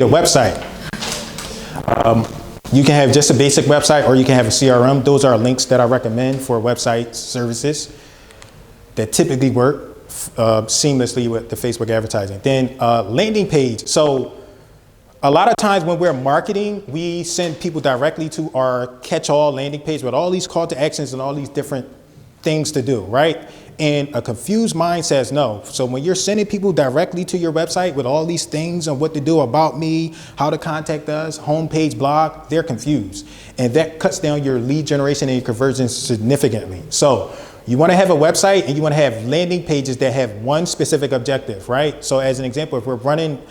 a website. You can have just a basic website or you can have a CRM. Those are links that I recommend for website services that typically work seamlessly with the Facebook advertising. Then landing page. So a lot of times when we're marketing, we send people directly to our catch-all landing page with all these call to actions and all these different things to do, right? And a confused mind says no. So when you're sending people directly to your website with all these things on what to do, about me, how to contact us, homepage, blog, they're confused. And that cuts down your lead generation and your conversions significantly. So you want to have a website and you want to have landing pages that have one specific objective, right? So as an example, if we're running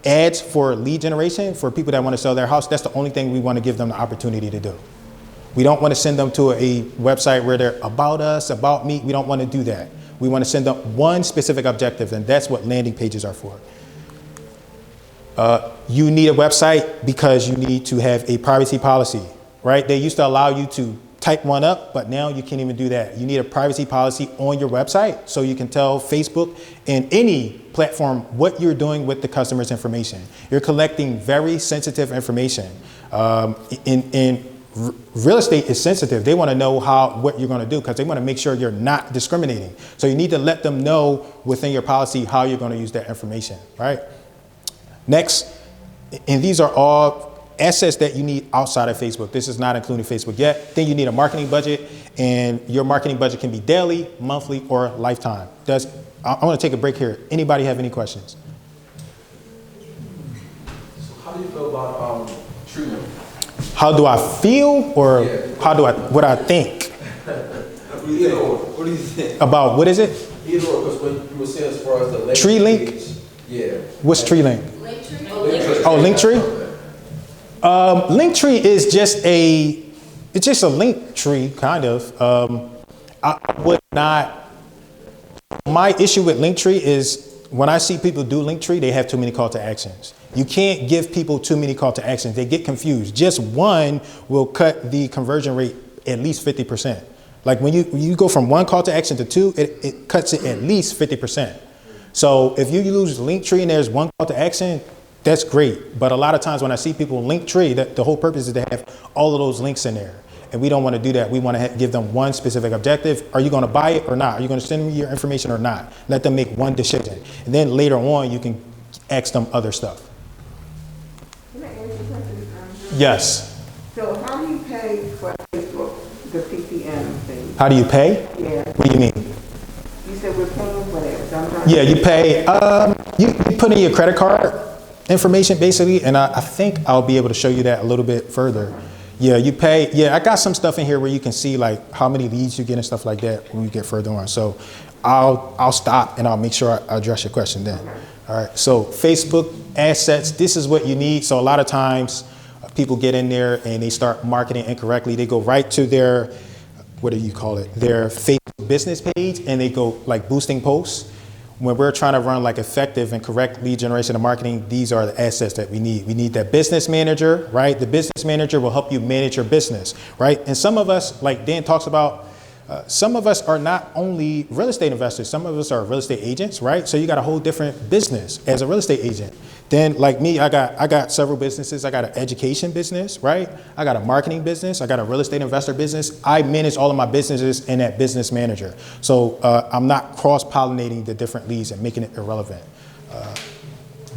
ads for lead generation for people that want to sell their house, that's the only thing we want to give them the opportunity to do. We don't want to send them to a website where they're about us, about me. We don't want to do that. We want to send them one specific objective, and that's what landing pages are for. You need a website because you need to have a privacy policy, right? They used to allow you to type one up, but now you can't even do that. You need a privacy policy on your website so you can tell Facebook and any platform what you're doing with the customer's information. You're collecting very sensitive information. Real estate is sensitive. They want to know what you're going to do because they want to make sure you're not discriminating. So you need to let them know within your policy how you're going to use that information, right? Next, and these are all assets that you need outside of Facebook. This is not including Facebook yet. Then you need a marketing budget, and your marketing budget can be daily, monthly, or lifetime. I want to take a break here. Anybody have any questions? So how do you feel about treatment? How do I feel, or what I think? What do you think? About what is it? Either or, because what you were saying as far as the Tree link? page, yeah. What's tree link? Linktree. Oh, Linktree? Linktree is just a link tree, kind of. I would not, my issue with Linktree is when I see people do Linktree, they have too many call to actions. You can't give people too many call to actions. They get confused. Just one will cut the conversion rate at least 50%. Like when you go from one call to action to two, it cuts it at least 50%. So if you use Linktree and there's one call to action, that's great. But a lot of times when I see people Linktree, the whole purpose is to have all of those links in there. And we don't want to do that. We want to give them one specific objective. Are you going to buy it or not? Are you going to send me your information or not? Let them make one decision. And then later on, you can ask them other stuff. Can I ask you a question? Yes. So how do you pay for Facebook, the CPM thing? How do you pay? Yeah. What do you mean? You said we're paying for that. So I'm trying Yeah, you pay, you put in your credit card information basically, and I think I'll be able to show you that a little bit further. Yeah, you pay, I got some stuff in here where you can see like how many leads you get and stuff like that when we get further on. So I'll stop and I'll make sure I address your question then. All right, so Facebook assets, this is what you need. So a lot of times people get in there and they start marketing incorrectly. They go right to their, what do you call it? Their Facebook business page, and they go like boosting posts. When we're trying to run like effective and correct lead generation and marketing, these are the assets that we need. We need that business manager, right? The business manager will help you manage your business, right? And some of us, like Dan talks about, some of us are not only real estate investors, some of us are real estate agents, right? So you got a whole different business as a real estate agent. Then like me, I got several businesses. I got an education business, right? I got a marketing business. I got a real estate investor business. I manage all of my businesses in that business manager. So I'm not cross-pollinating the different leads and making it irrelevant.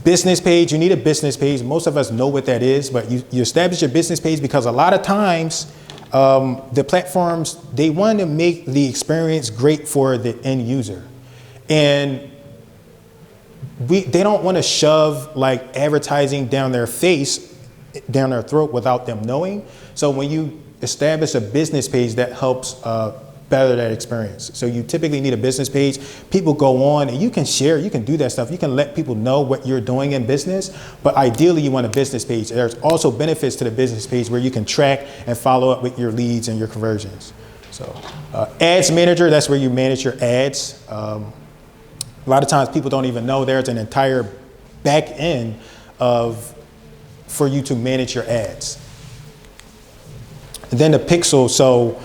Business page, you need a business page. Most of us know what that is, but you establish your business page because a lot of times the platforms, they want to make the experience great for the end user. And they don't want to shove like advertising down their face, down their throat without them knowing. So when you establish a business page, that helps better that experience. So you typically need a business page. People go on and you can share, you can do that stuff. You can let people know what you're doing in business, but ideally you want a business page. There's also benefits to the business page where you can track and follow up with your leads and your conversions. So ads manager, that's where you manage your ads. A lot of times people don't even know there's an entire back end for you to manage your ads. And then the pixel, so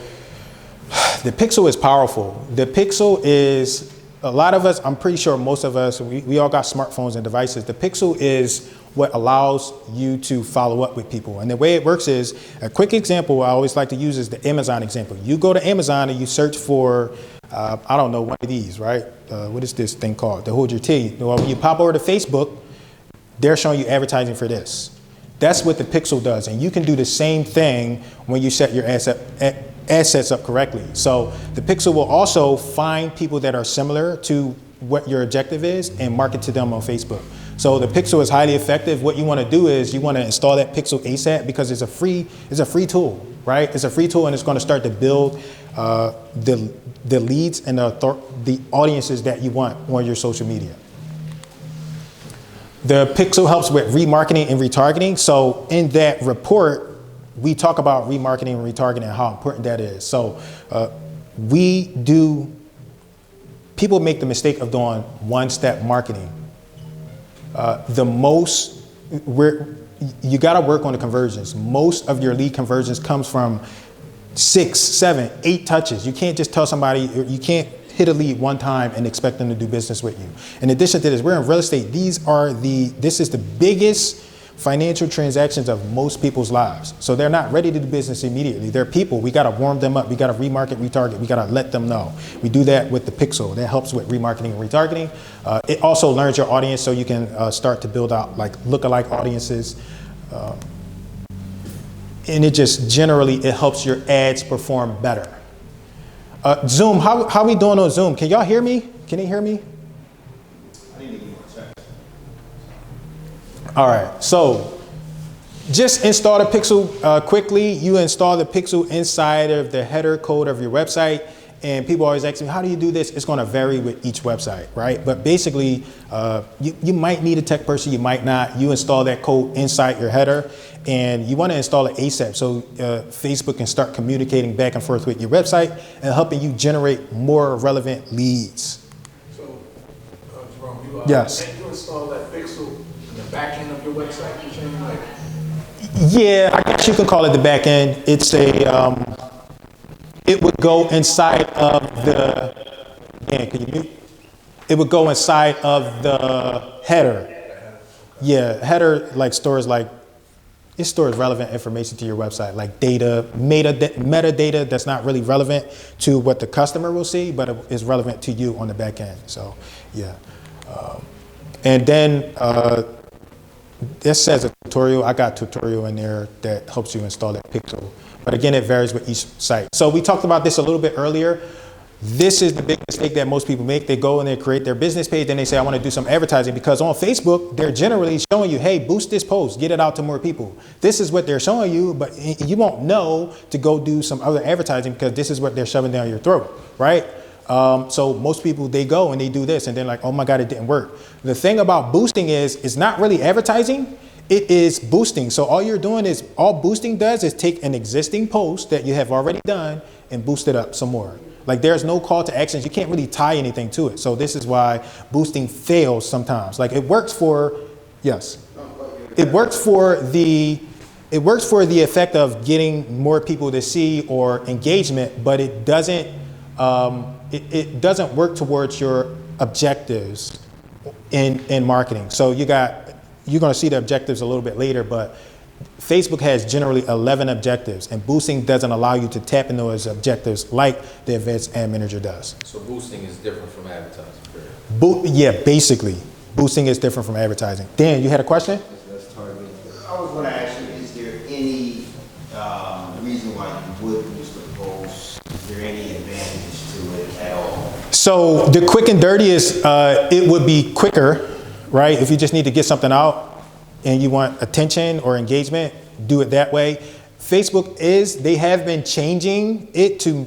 the pixel is powerful. The pixel is, a lot of us, I'm pretty sure most of us, we all got smartphones and devices. The pixel is what allows you to follow up with people. And the way it works is, a quick example I always like to use is the Amazon example. You go to Amazon and you search for, I don't know, one of these, right? What is this thing called? To hold your tea. Well, when you pop over to Facebook, they're showing you advertising for this. That's what the pixel does. And you can do the same thing when you set your assets up correctly. So the pixel will also find people that are similar to what your objective is and market to them on Facebook. So the pixel is highly effective. What you want to do is you want to install that pixel ASAP because it's a free tool, right? It's a free tool and it's going to start to build the leads and the audiences that you want on your social media. The pixel helps with remarketing and retargeting. So in that report, we talk about remarketing and retargeting and how important that is. So people make the mistake of doing one-step marketing. You got to work on the conversions. Most of your lead conversions comes from 6, 7, 8 touches. You can't just tell somebody, you can't hit a lead one time and expect them to do business with you. In addition to this, we're in real estate. This is the biggest financial transactions of most people's lives. So they're not ready to do business immediately. They're people. We got to warm them up. We got to remarket, retarget. We got to let them know. We do that with the pixel. That helps with remarketing and retargeting. It also learns your audience so you can start to build out like lookalike audiences. And it just generally, it helps your ads perform better. Zoom, how we doing on Zoom? Can y'all hear me? Can you hear me? All right, so just install the pixel quickly. You install the pixel inside of the header code of your website. And people always ask me, how do you do this? It's going to vary with each website, right? But basically, you might need a tech person, you might not. You install that code inside your header, and you want to install it ASAP so Facebook can start communicating back and forth with your website and helping you generate more relevant leads. So, Jerome, yes. Can you install that pixel in the back end of your website? Yeah, I guess you can call it the back end. It's it would go inside of the, can you mute? It would go inside of the header. Yeah, header stores relevant information to your website, like data, metadata that's not really relevant to what the customer will see, but it is relevant to you on the back end. So, yeah. And then this says a tutorial. I got a tutorial in there that helps you install that pixel. But again, it varies with each site. So we talked about this a little bit earlier. This is the big mistake that most people make. They go and they create their business page and they say, I want to do some advertising, because on Facebook, they're generally showing you, hey, boost this post, get it out to more people. This is what they're showing you, but you won't know to go do some other advertising because this is what they're shoving down your throat, right? So most people, they go and they do this and they're like, oh my God, it didn't work. The thing about boosting is it's not really advertising. It is boosting. So all boosting does is take an existing post that you have already done and boost it up some more. Like there's no call to actions. You can't really tie anything to it. So this is why boosting fails sometimes. Like it works for, yes. It works for the effect of getting more people to see or engagement, but it doesn't work towards your objectives in marketing. So you're going to see the objectives a little bit later, but Facebook has generally 11 objectives, and boosting doesn't allow you to tap into those objectives like the Advanced Ad Manager does. So boosting is different from advertising. Yeah, basically, boosting is different from advertising. Dan, you had a question? That's targeting. I was going to ask you, is there any reason why you would boost the post? Is there any advantage to it at all? So the quick and dirty is it would be quicker. Right? If you just need to get something out and you want attention or engagement, do it that way. Facebook they have been changing it to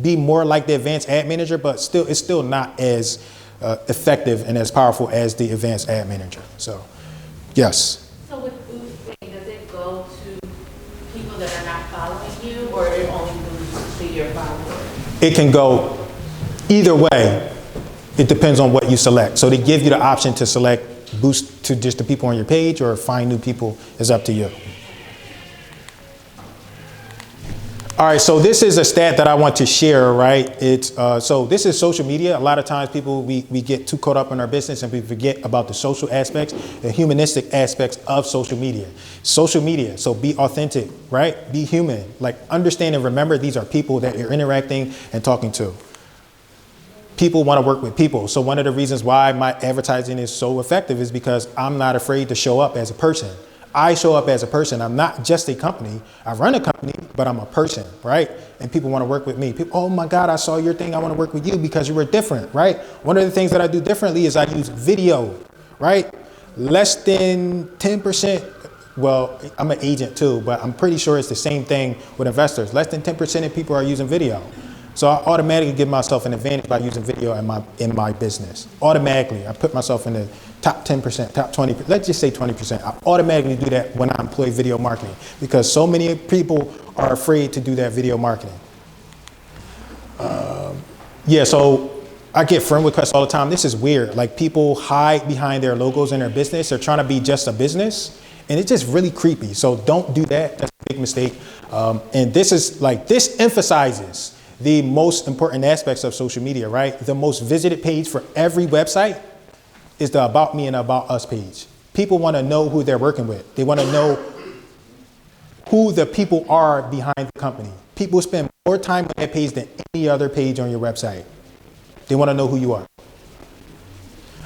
be more like the Advanced Ad Manager, but it's still not as effective and as powerful as the Advanced Ad Manager. So, yes. So with boosting, does it go to people that are not following you, or it only boosts to your followers? It can go either way. It depends on what you select. So they give you the option to select boost to just the people on your page or find new people. Is up to you. All right, so this is a stat that I want to share, right? It's so this is social media. A lot of times we get too caught up in our business and we forget about the social aspects, the humanistic aspects of social media. Social media, so be authentic, right? Be human. Like understand and remember these are people that you're interacting and talking to. People want to work with people. So one of the reasons why my advertising is so effective is because I'm not afraid to show up as a person. I show up as a person. I'm not just a company. I run a company, but I'm a person, right? And people want to work with me. People, oh my God, I saw your thing. I want to work with you because you were different, right? One of the things that I do differently is I use video, right? Less than 10%. Well, I'm an agent too, but I'm pretty sure it's the same thing with investors. Less than 10% of people are using video. So I automatically give myself an advantage by using video in my business. Automatically, I put myself in the top 10%, top 20%, let's just say 20%. I automatically do that when I employ video marketing because so many people are afraid to do that video marketing. Yeah, so I get friend requests all the time. This is weird. Like people hide behind their logos in their business. They're trying to be just a business. And it's just really creepy. So don't do that. That's a big mistake. And this emphasizes the most important aspects of social media, right? The most visited page for every website is the About Me and About Us page. People want to know who they're working with. They want to know who the people are behind the company. People spend more time on that page than any other page on your website. They want to know who you are.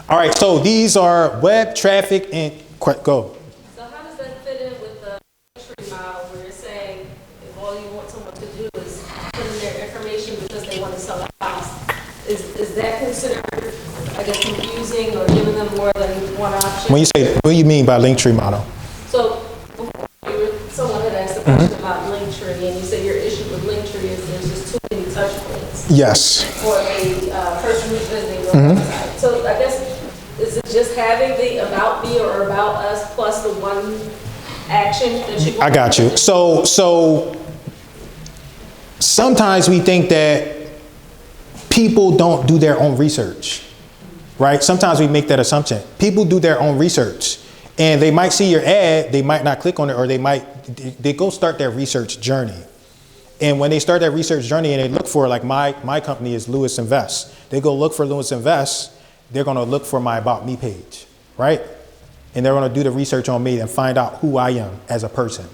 All right, so these are web traffic and go. So how does that fit in with the entry model where you're saying if all you want someone to do is put in their information because they want to sell a house? Is that considered, I guess, confusing or giving them more than one option? When you say, what do you mean by Linktree model? So someone had asked a question about Linktree, and you said your issue with Linktree is there's just too many touch points. Yes. For a person who's visiting your website. So I guess, is it just having the About Me or About Us plus the one action that you want? I got you. So sometimes we think that people don't do their own research, right? Sometimes we make that assumption. People do their own research and they might see your ad, they might not click on it, or they go start their research journey. And when they start that research journey and they look for, like my company is Lewis Invest. They go look for Lewis Invest, they're gonna look for my About Me page, right? And they're gonna do the research on me and find out who I am as a person,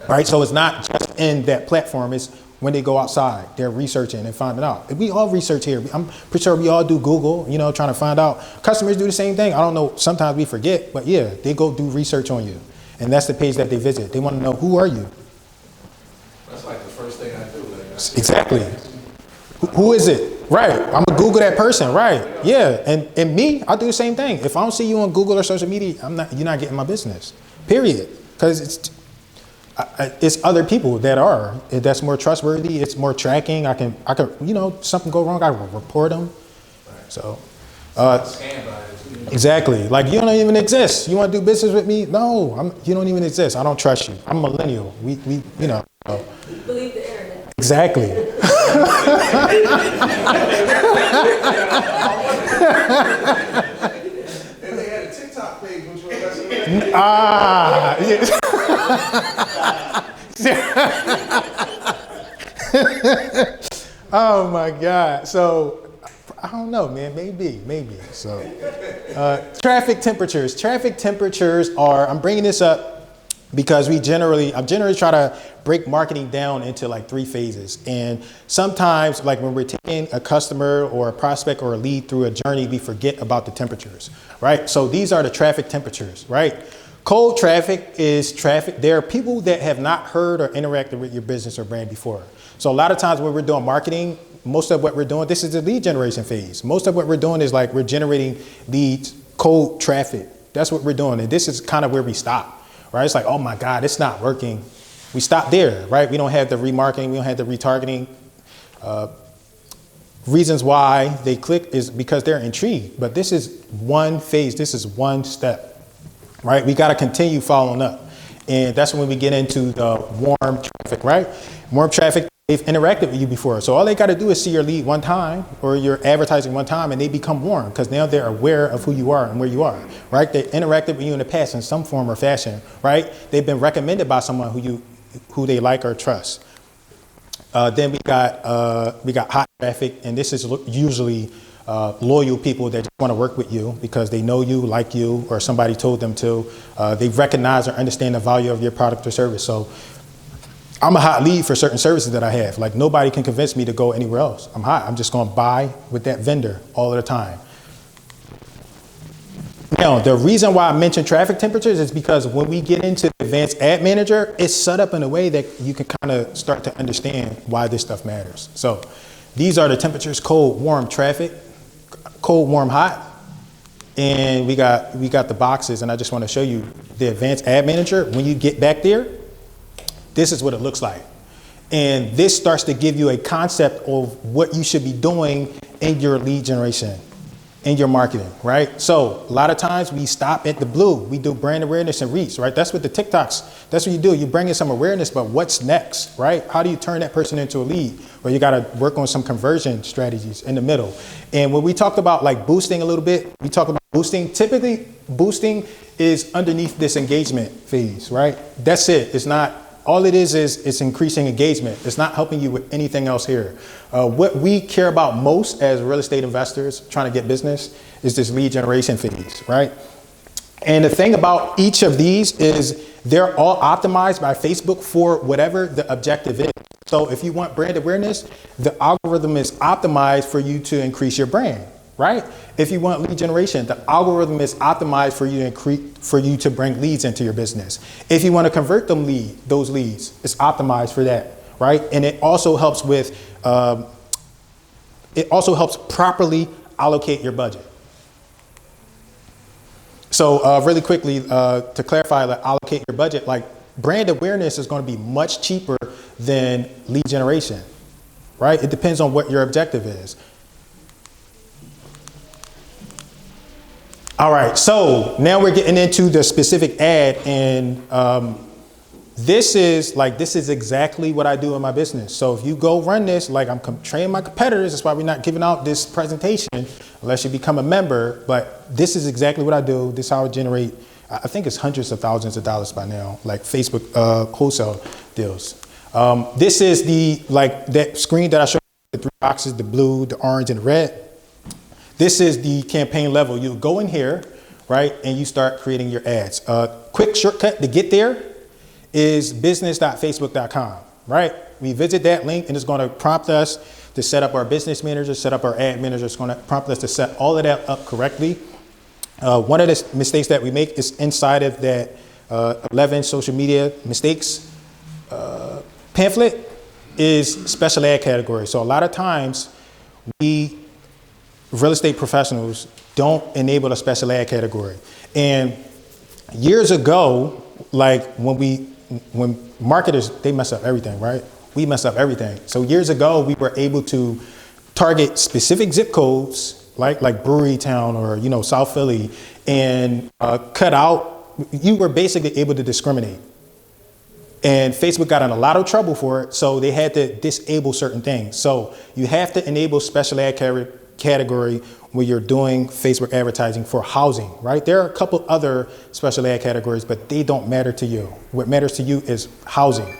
right? So it's not just in that platform, it's when they go outside, they're researching and finding out. We all research here. I'm pretty sure we all do Google, trying to find out. Customers do the same thing. I don't know, sometimes we forget, but yeah, they go do research on you. And that's the page that they visit. They wanna know, who are you? That's like the first thing I do. Exactly. Who is it? Right. I'm gonna Google that person. Right. Yeah. And me, I do the same thing. If I don't see you on Google or social media, you're not getting my business. Period. Because it's other people that's more trustworthy. It's more tracking. I can something go wrong, I will report them. So. Exactly. Like you don't even exist. You want to do business with me? No. You don't even exist. I don't trust you. I'm a millennial. We Believe the internet. Exactly. And they had a TikTok page, which was Oh my God. So I don't know, man. Maybe. So traffic temperatures. Traffic temperatures are. I'm bringing this up because I generally try to break marketing down into like 3 phases. And sometimes, like when we're taking a customer or a prospect or a lead through a journey, we forget about the temperatures, right? So these are the traffic temperatures, right? Cold traffic is traffic. There are people that have not heard or interacted with your business or brand before. So a lot of times when we're doing marketing, most of what we're doing, this is the lead generation phase. Most of what we're doing is like we're generating leads, cold traffic. That's what we're doing. And this is kind of where we stop. Right? It's like, oh my God, it's not working. We stop there, right? We don't have the remarketing, we don't have the retargeting. Reasons why they click is because they're intrigued. But this is one phase, this is one step, right? We got to continue following up. And that's when we get into the warm traffic, right? Warm traffic, they've interacted with you before. So all they got to do is see your lead one time or your advertising one time and they become warm because now they're aware of who you are and where you are, right? They interacted with you in the past in some form or fashion, right? They've been recommended by someone who they like or trust. Then we got hot traffic, and this is usually loyal people that just want to work with you because they know you, like you, or somebody told them to. They recognize or understand the value of your product or service. So I'm a hot lead for certain services that I have. Like nobody can convince me to go anywhere else. I'm hot. I'm just going to buy with that vendor all of the time. Now, the reason why I mention traffic temperatures is because when we get into the advanced ad manager, it's set up in a way that you can kind of start to understand why this stuff matters. So these are the temperatures: cold, warm, traffic, cold, warm, hot. And we got the boxes, and I just want to show you the advanced ad manager. When you get back there, this is what it looks like. And this starts to give you a concept of what you should be doing in your lead generation, in your marketing, right? So a lot of times we stop at the blue. We do brand awareness and reach, right? That's what the TikToks, that's what you do. You bring in some awareness, but what's next, right? How do you turn that person into a lead? Well, you got to work on some conversion strategies in the middle. And when we talked about like boosting a little bit, we talk about boosting. Typically, boosting is underneath this engagement phase, right? That's it. It's not. All it is it's increasing engagement. It's not helping you with anything else here. What we care about most as real estate investors trying to get business is this lead generation phase, right? And the thing about each of these is they're all optimized by Facebook for whatever the objective is. So if you want brand awareness, the algorithm is optimized for you to increase your brand, right? If you want lead generation, the algorithm is optimized for you to bring leads into your business. If you want to convert those leads, it's optimized for that, right? And it also helps with, it also helps properly allocate your budget. So really quickly, to clarify, like allocate your budget, like brand awareness is going to be much cheaper than lead generation, right? It depends on what your objective is. All right, so now we're getting into the specific ad, and this is exactly what I do in my business. So if you go run this, like I'm training my competitors, that's why we're not giving out this presentation unless you become a member, but this is exactly what I do. This is how I generate, I think it's hundreds of thousands of dollars by now, like Facebook wholesale deals. This is that screen that I showed you, the three boxes, the blue, the orange, and the red. This is the campaign level. You go in here, right, and you start creating your ads. Quick shortcut to get there is business.facebook.com, right? We visit that link and it's going to prompt us to set up our business manager, set up our ad manager. It's going to prompt us to set all of that up correctly. One of the mistakes that we make is inside of that 11 social media mistakes pamphlet is special ad category. So a lot of times we real estate professionals don't enable a special ad category. And years ago, like when marketers, they mess up everything, right? We mess up everything. So years ago, we were able to target specific zip codes, like Brewery Town or, South Philly, and cut out, you were basically able to discriminate. And Facebook got in a lot of trouble for it, so they had to disable certain things. So you have to enable special ad category when you're doing Facebook advertising for housing, right? There are a couple other special ad categories, but they don't matter to you. What matters to you is housing.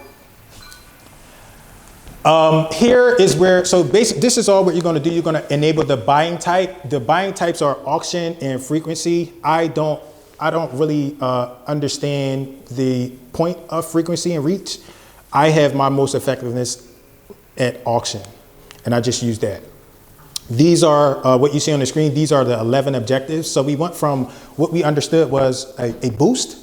Here is where, so basically this is all what you're going to do. You're going to enable the buying type. The buying types are auction and frequency. I don't really understand the point of frequency and reach. I have my most effectiveness at auction, and I just use that. These are what you see on the screen. These are the 11 objectives. So we went from what we understood was a boost,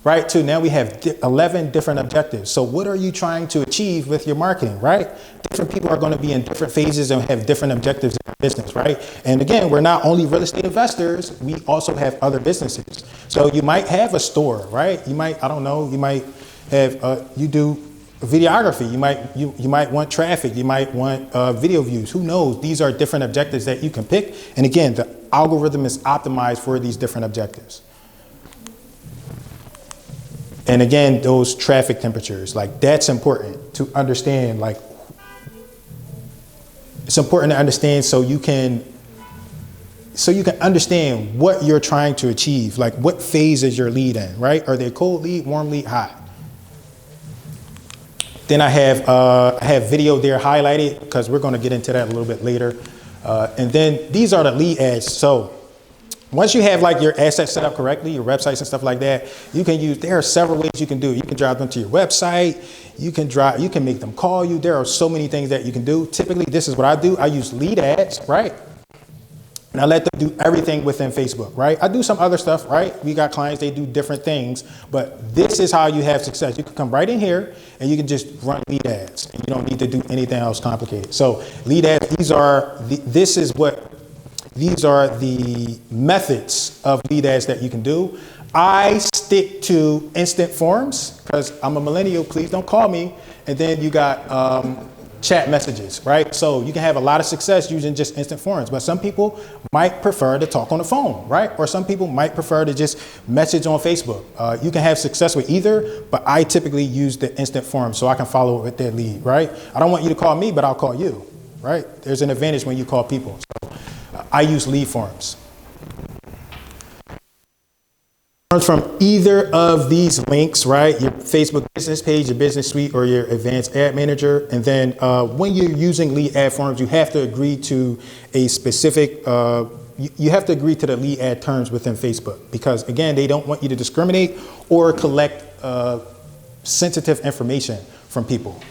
right, to now we have 11 different objectives. So what are you trying to achieve with your marketing, right? Different people are going to be in different phases and have different objectives in their business, right? And again, we're not only real estate investors, we also have other businesses. So you might have a store, right? You might, I don't know, you might have, you do videography, you might want traffic, you might want video views, who knows? These are different objectives that you can pick. And again, the algorithm is optimized for these different objectives. And again, those traffic temperatures, like that's important to understand. Like it's important to understand so you can understand what you're trying to achieve. Like what phase is your lead in, right? Are they cold lead, warm lead, hot? Then I have video there highlighted because we're going to get into that a little bit later. And then these are the lead ads. So once you have like your assets set up correctly, your websites and stuff like that, you can use, there are several ways you can do. You can drive them to your website. You can make them call you. There are so many things that you can do. Typically, this is what I do. I use lead ads, right? And I let them do everything within Facebook, right? I do some other stuff, right? We got clients, they do different things, but this is how you have success. You can come right in here and you can just run lead ads. And you don't need to do anything else complicated. So lead ads, these are the methods of lead ads that you can do. I stick to instant forms because I'm a millennial, please don't call me. And then you got chat messages, right? So you can have a lot of success using just instant forms, but some people might prefer to talk on the phone, right? Or some people might prefer to just message on Facebook. You can have success with either, but I typically use the instant form so I can follow it with their lead, right? I don't want you to call me, but I'll call you, right? There's an advantage when you call people. So I use lead forms. From either of these links, right? Your Facebook business page, your business suite, or your advanced ad manager. And then when you're using lead ad forms, you have to agree to a specific, you have to agree to the lead ad terms within Facebook because again, they don't want you to discriminate or collect sensitive information from people.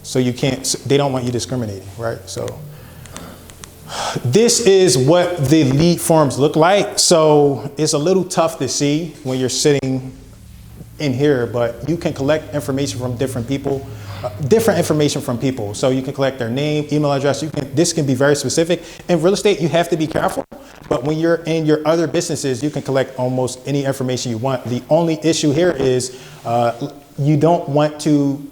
So you can't, they don't want you discriminating, right? So this is what the lead forms look like. So it's a little tough to see when you're sitting in here, but you can collect information from different people, different information from people. So you can collect their name, email address. This can be very specific. In real estate, you have to be careful, but when you're in your other businesses, you can collect almost any information you want. The only issue here is you don't want to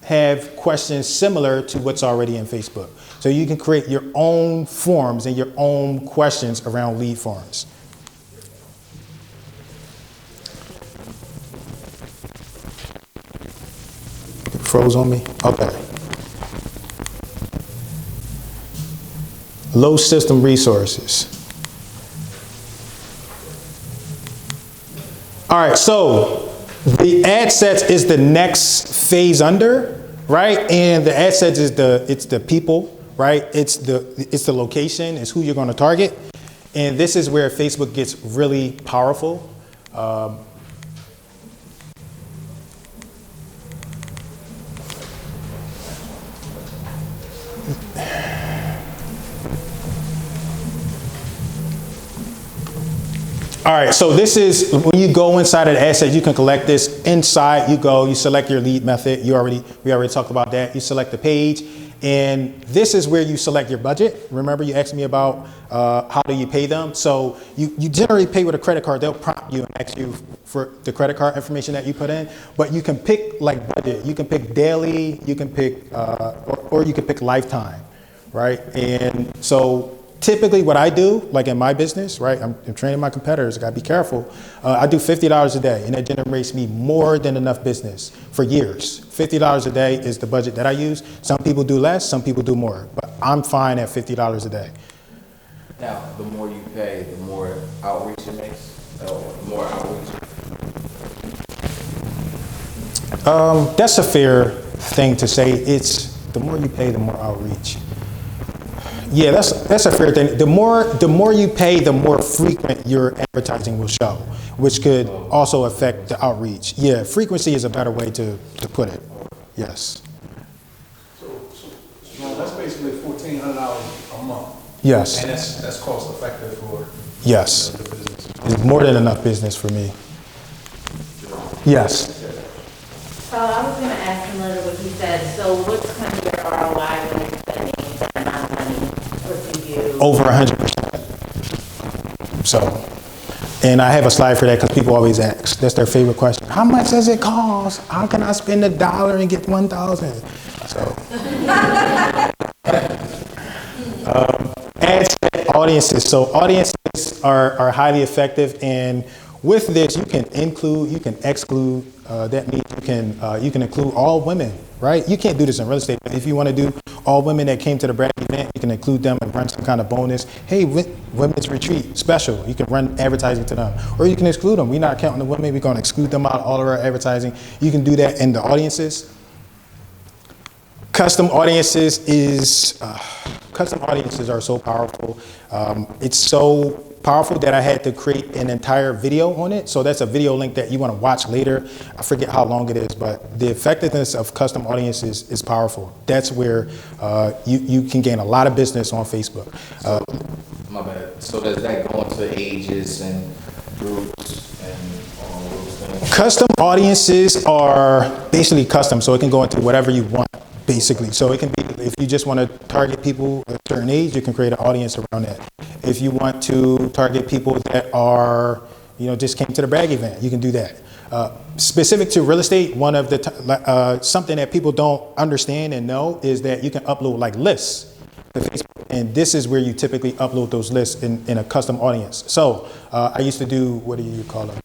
have questions similar to what's already in Facebook. So you can create your own forms and your own questions around lead forms. Froze on me? Okay. Low system resources. All right, so the ad sets is the next phase under, right? And the ad sets is the people, right? It's the location, it's who you're going to target. And this is where Facebook gets really powerful. All right, so this is when you go inside of the ad set, you can collect this. Inside you go, you select your lead method. We already talked about that. You select the page. And this is where you select your budget. Remember you asked me about how do you pay them? So you generally pay with a credit card. They'll prompt you and ask you for the credit card information that you put in. But you can pick like budget. You can pick daily. You can pick, or you can pick lifetime, right? And so typically what I do, like in my business, right, I'm training my competitors, I gotta be careful. I do $50 a day and that generates me more than enough business for years. $50 a day is the budget that I use. Some people do less, some people do more, but I'm fine at $50 a day. Now, the more you pay, the more outreach it makes, more outreach. That's a fair thing to say. It's the more you pay, the more outreach. Yeah, that's a fair thing. The more you pay, the more frequent your advertising will show, which could also affect the outreach. Yeah, frequency is a better way to put it. Yes. So that's basically $1,400 a month. Yes. And that's cost effective for Yes. the business. It's more than enough business for me. Yes. So I was going to ask him later what he said. So what's kind of your ROI when you're spending that amount of money? What do you do? Over 100%. So, and I have a slide for that because people always ask. That's their favorite question. How much does it cost? How can I spend $1 and get 1,000? So, ad set audiences. So audiences are highly effective, and With this, you can include, you can exclude. That means you can include all women, right? You can't do this in real estate, but if you want to do all women that came to the Bragg event, you can include them and run some kind of bonus. Hey, women's retreat special. You can run advertising to them, or you can exclude them. We're not counting the women. We're going to exclude them out of all of our advertising. You can do that in the audiences. Custom audiences are so powerful. It's so powerful that I had to create an entire video on it. So that's a video link that you want to watch later. I forget how long it is, but the effectiveness of custom audiences is powerful. That's where you can gain a lot of business on Facebook. My bad. So does that go into ages and groups and all those things? Custom audiences are basically custom, so it can go into whatever you want, basically. So it can be, if you just want to target people a certain age, you can create an audience around that. If you want to target people that are, just came to the Bragg event, you can do that. Specific to real estate, one of the something that people don't understand and know is that you can upload like lists to Facebook, and this is where you typically upload those lists in a custom audience. So I used to do, what do you call them?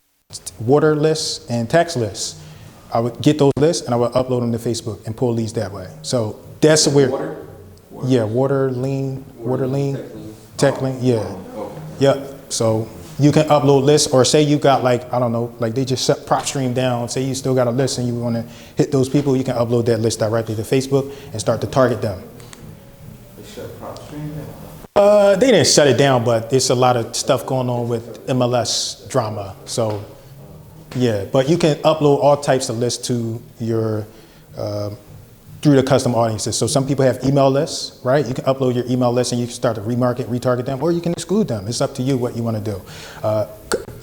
Water lists and tax lists. I would get those lists and I would upload them to Facebook and pull leads that way. So that's where, water lean, tech lean, yeah. So you can upload lists, or say you got like, I don't know, like they just set prop stream down. Say you still got a list and you want to hit those people, you can upload that list directly to Facebook and start to target them. They shut prop stream down? They didn't shut it down, but it's a lot of stuff going on with MLS drama. So yeah, but you can upload all types of lists to your, through the custom audiences. So some people have email lists, right? You can upload your email list and you can start to retarget them, or you can exclude them. It's up to you what you want to do.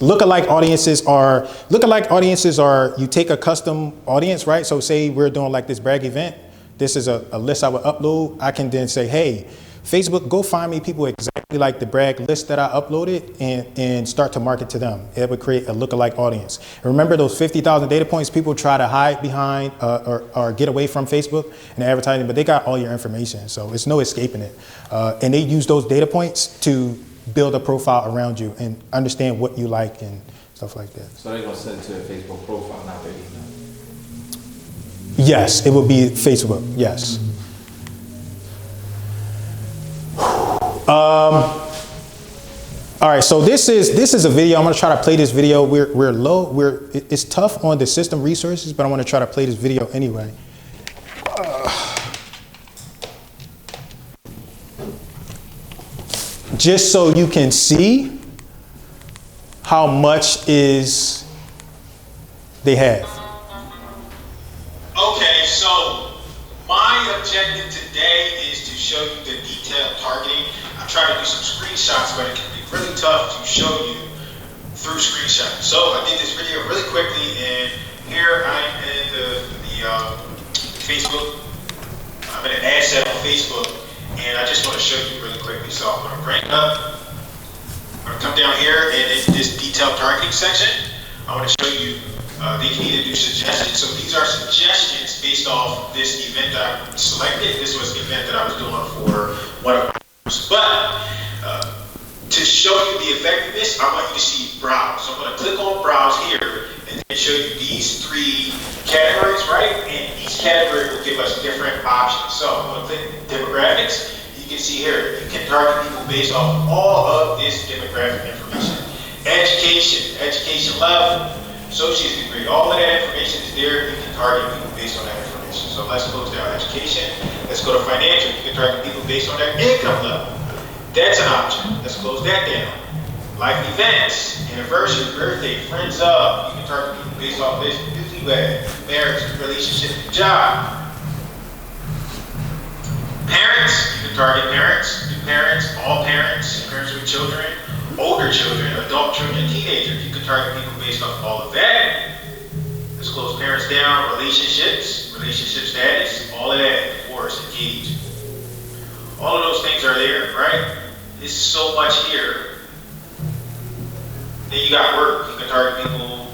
Lookalike audiences are, you take a custom audience, right? So say we're doing like this Bragg event. This is a list I would upload. I can then say, hey, Facebook, go find me people exactly like the Bragg list that I uploaded and start to market to them. It would create a lookalike audience. And remember those 50,000 data points, people try to hide behind or get away from Facebook and advertising, but they got all your information. So it's no escaping it. And they use those data points to build a profile around you and understand what you like and stuff like that. So they're going to send it to their Facebook profile, not their email? Yes, it will be Facebook, yes. All right, so this is a video. I'm gonna try to play this video. We're low. It's tough on the system resources, but I want to try to play this video anyway. Just so you can see how much is they have. Okay, so my objective today is to show you the detailed targeting. I try to do some screenshots, but it can be really tough to show you through screenshots. So I did this video really quickly, and here I'm in the Facebook. I'm in an ad set on Facebook, and I just want to show you really quickly. So I'm going to bring up, I'm going to come down here, and in this detailed targeting section, I want to show you they can either do suggestions. So these are suggestions based off this event that I selected. This was the event that I was doing for one of my groups. But to show you the effectiveness, I want you to see browse. So I'm going to click on browse here and then show you these three categories, right? And each category will give us different options. So I'm going to click demographics. You can see here, you can target people based off all of this demographic information. Education level, associate's degree, all of that information is there. You can target people based on that information. So let's close down education. Let's go to financial. You can target people based on their income level. That's an option. Let's close that down. Life events, anniversary, birthday, friends of. You can target people based off this. Newlywed, marriage, relationship, job. Parents, you can target parents, new parents, all parents, parents with children, older children, adult children, teenagers. You can target people based off all of that. Let's close parents down. Relationships, relationship status, all of that, divorce, engaged. All of those things are there, right? There's so much here. Then you got work. You can target people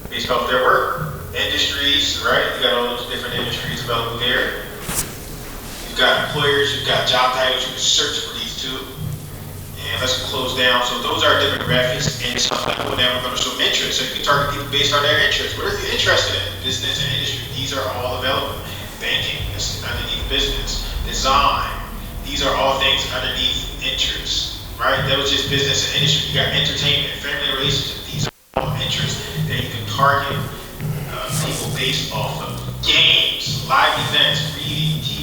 based off their work. Industries, right? You got all those different industries available there. You've got employers, you've got job titles. You can search for these too. And Let's close down. So those are demographics, and something like, well, now we're going to show interest. So you can target people based on their interests. What are they interested in? Business and industry. These are all available. Banking, that's underneath business. Design, these are all things underneath interest, right? That was just business and industry. You got entertainment, family relationships. These are all interests that you can target people based off of. Games, live events, reading, TV,